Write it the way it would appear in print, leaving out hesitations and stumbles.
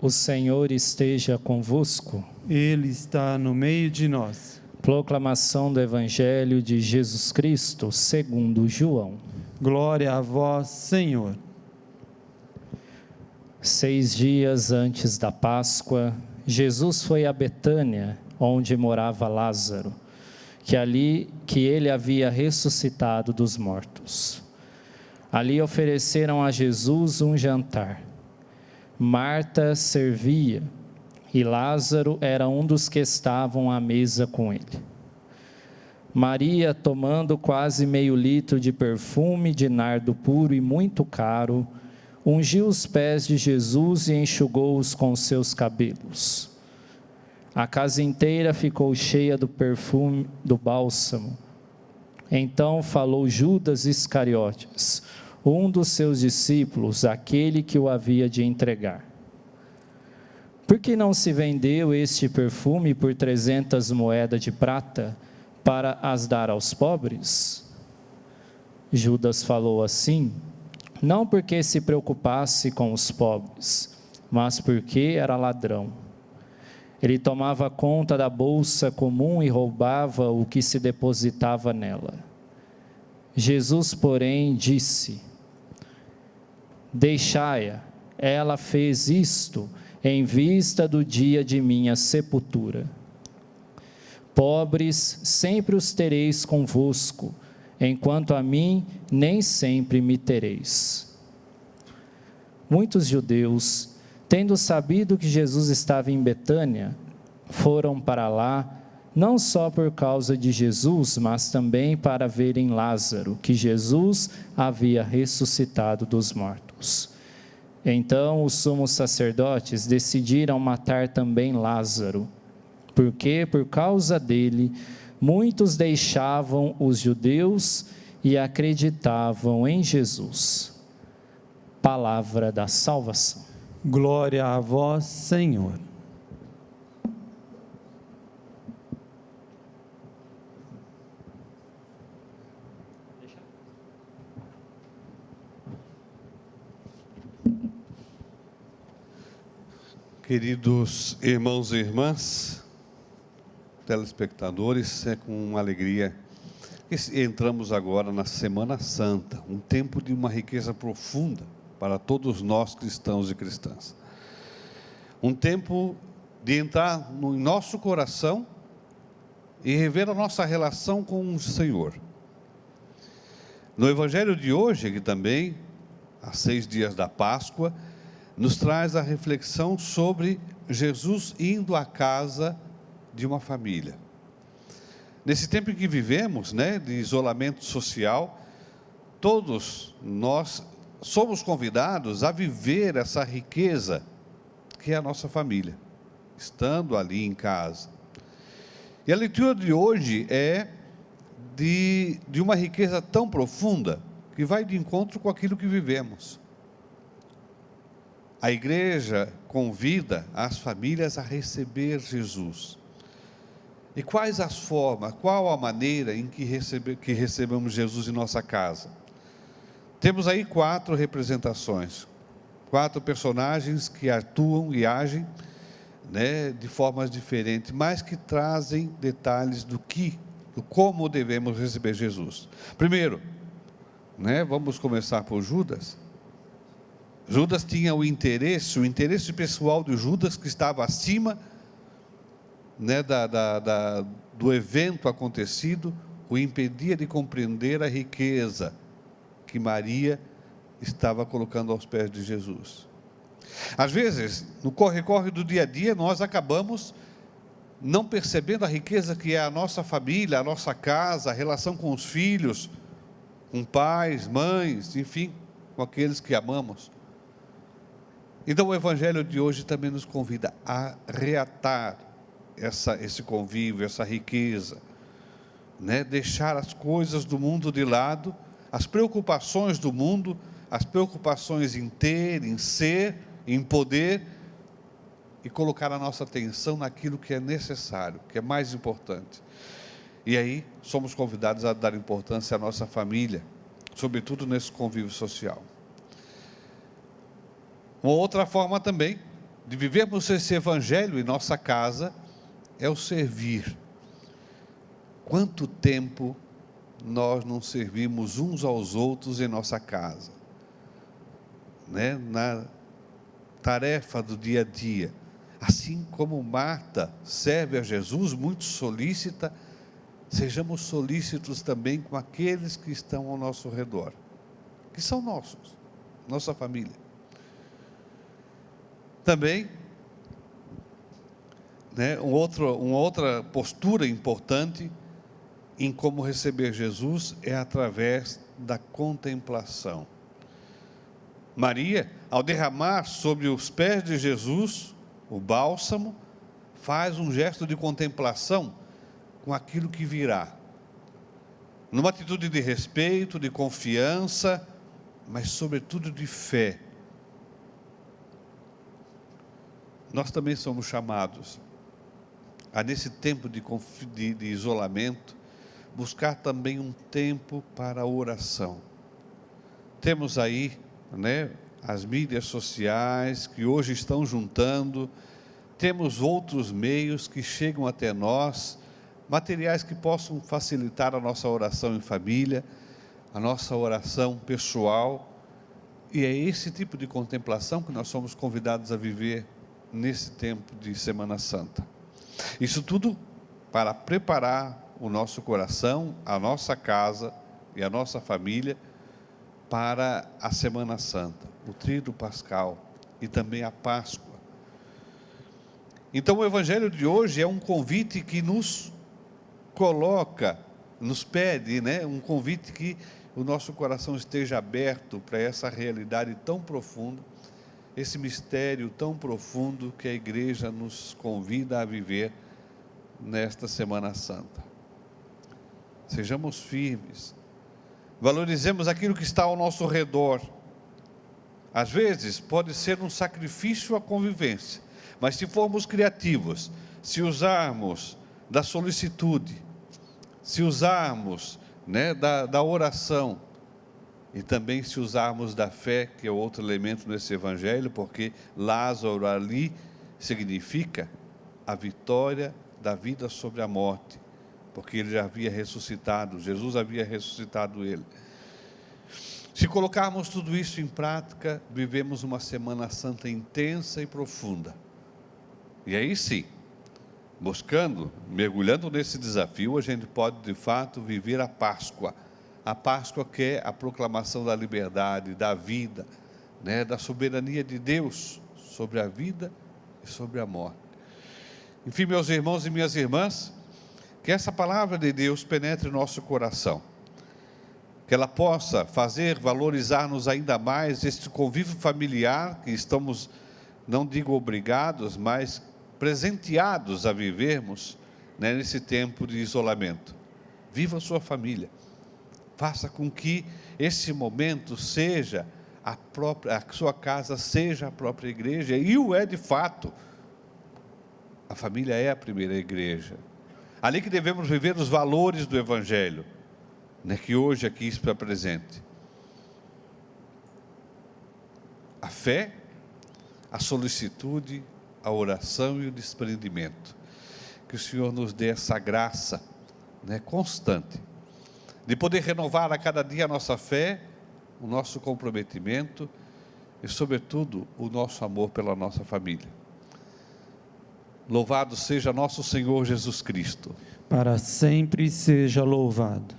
O Senhor esteja convosco. Ele está no meio de nós. Proclamação do Evangelho de Jesus Cristo, segundo João. Glória a vós, Senhor. 6 dias antes da Páscoa, Jesus foi a Betânia, onde morava Lázaro, que ele havia ressuscitado dos mortos. Ali ofereceram a Jesus um jantar. Marta servia, e Lázaro era um dos que estavam à mesa com ele. Maria, tomando quase meio litro de perfume de nardo puro e muito caro, ungiu os pés de Jesus e enxugou-os com seus cabelos. A casa inteira ficou cheia do perfume do bálsamo. Então falou Judas Iscariotes, um dos seus discípulos, aquele que o havia de entregar. Por que não se vendeu este perfume por 300 moedas de prata para as dar aos pobres? Judas falou assim, não porque se preocupasse com os pobres, mas porque era ladrão. Ele tomava conta da bolsa comum e roubava o que se depositava nela. Jesus, porém, disse: deixai-a, ela fez isto em vista do dia de minha sepultura. Pobres sempre os tereis convosco, enquanto a mim nem sempre me tereis. Muitos judeus, tendo sabido que Jesus estava em Betânia, foram para lá, não só por causa de Jesus, mas também para verem Lázaro, que Jesus havia ressuscitado dos mortos. Então os sumos sacerdotes decidiram matar também Lázaro, porque por causa dele, muitos deixavam os judeus e acreditavam em Jesus. Palavra da salvação. Glória a vós, Senhor. Queridos irmãos e irmãs, telespectadores, é com uma alegria que entramos agora na Semana Santa, um tempo de uma riqueza profunda para todos nós cristãos e cristãs. Um tempo de entrar no nosso coração e rever a nossa relação com o Senhor. No Evangelho de hoje, que também, há 6 dias da Páscoa, nos traz a reflexão sobre Jesus indo à casa de uma família. Nesse tempo em que vivemos, de isolamento social, todos nós somos convidados a viver essa riqueza que é a nossa família, estando ali em casa. E a leitura de hoje é de uma riqueza tão profunda que vai de encontro com aquilo que vivemos. A igreja convida as famílias a receber Jesus. E quais as formas, qual a maneira em que recebemos Jesus em nossa casa? Temos aí 4 representações, 4 personagens que atuam e agem, de formas diferentes, mas que trazem detalhes do como devemos receber Jesus. Primeiro, vamos começar por Judas. Judas tinha o interesse pessoal de Judas, que estava acima do evento acontecido, o impedia de compreender a riqueza que Maria estava colocando aos pés de Jesus. Às vezes, no corre-corre do dia a dia, nós acabamos não percebendo a riqueza que é a nossa família, a nossa casa, a relação com os filhos, com pais, mães, enfim, com aqueles que amamos. Então o Evangelho de hoje também nos convida a reatar esse convívio, essa riqueza, deixar as coisas do mundo de lado, as preocupações do mundo, as preocupações em ter, em ser, em poder, e colocar a nossa atenção naquilo que é necessário, que é mais importante. E aí somos convidados a dar importância à nossa família, sobretudo nesse convívio social. Uma outra forma também de vivermos esse evangelho em nossa casa é o servir. Quanto tempo nós não servimos uns aos outros em nossa casa, né? Na tarefa do dia a dia, assim como Marta serve a Jesus muito solícita, sejamos solícitos também com aqueles que estão ao nosso redor, que são nossos, nossa família. Também, né, uma outra postura importante em como receber Jesus é através da contemplação. Maria, ao derramar sobre os pés de Jesus o bálsamo, faz um gesto de contemplação com aquilo que virá, numa atitude de respeito, de confiança, mas sobretudo de fé. Nós também somos chamados a, nesse tempo de isolamento, buscar também um tempo para a oração. Temos aí, né, as mídias sociais que hoje estão juntando, temos outros meios que chegam até nós, materiais que possam facilitar a nossa oração em família, a nossa oração pessoal, e é esse tipo de contemplação que nós somos convidados a viver nesse tempo de Semana Santa. Isso tudo para preparar o nosso coração, a nossa casa e a nossa família para a Semana Santa, o Tríduo Pascal e também a Páscoa. Então o Evangelho de hoje é um convite que nos coloca, nos pede, né, um convite que o nosso coração esteja aberto para essa realidade tão profunda, esse mistério tão profundo que a igreja nos convida a viver nesta Semana Santa. Sejamos firmes, valorizemos aquilo que está ao nosso redor. Às vezes pode ser um sacrifício a convivência, mas se formos criativos, se usarmos da solicitude, se usarmos, né, da oração, e também se usarmos da fé, que é outro elemento nesse evangelho, porque Lázaro ali significa a vitória da vida sobre a morte, porque ele já havia ressuscitado, Jesus havia ressuscitado ele. Se colocarmos tudo isso em prática, vivemos uma Semana Santa intensa e profunda. E aí sim, buscando, mergulhando nesse desafio, a gente pode de fato viver a Páscoa. A Páscoa que é a proclamação da liberdade, da vida, né, da soberania de Deus sobre a vida e sobre a morte. Enfim, meus irmãos e minhas irmãs, que essa palavra de Deus penetre em nosso coração, que ela possa fazer valorizar-nos ainda mais este convívio familiar que estamos, não digo obrigados, mas presenteados a vivermos, né, nesse tempo de isolamento. Viva a sua família, faça com que esse momento seja a sua casa seja a própria igreja, e o é de fato. A família é a primeira igreja, ali que devemos viver os valores do Evangelho, né, que hoje aqui está presente. A fé, a solicitude, a oração e o desprendimento. Que o Senhor nos dê essa graça, né, constante, de poder renovar a cada dia a nossa fé, o nosso comprometimento e, sobretudo, o nosso amor pela nossa família. Louvado seja nosso Senhor Jesus Cristo. Para sempre seja louvado.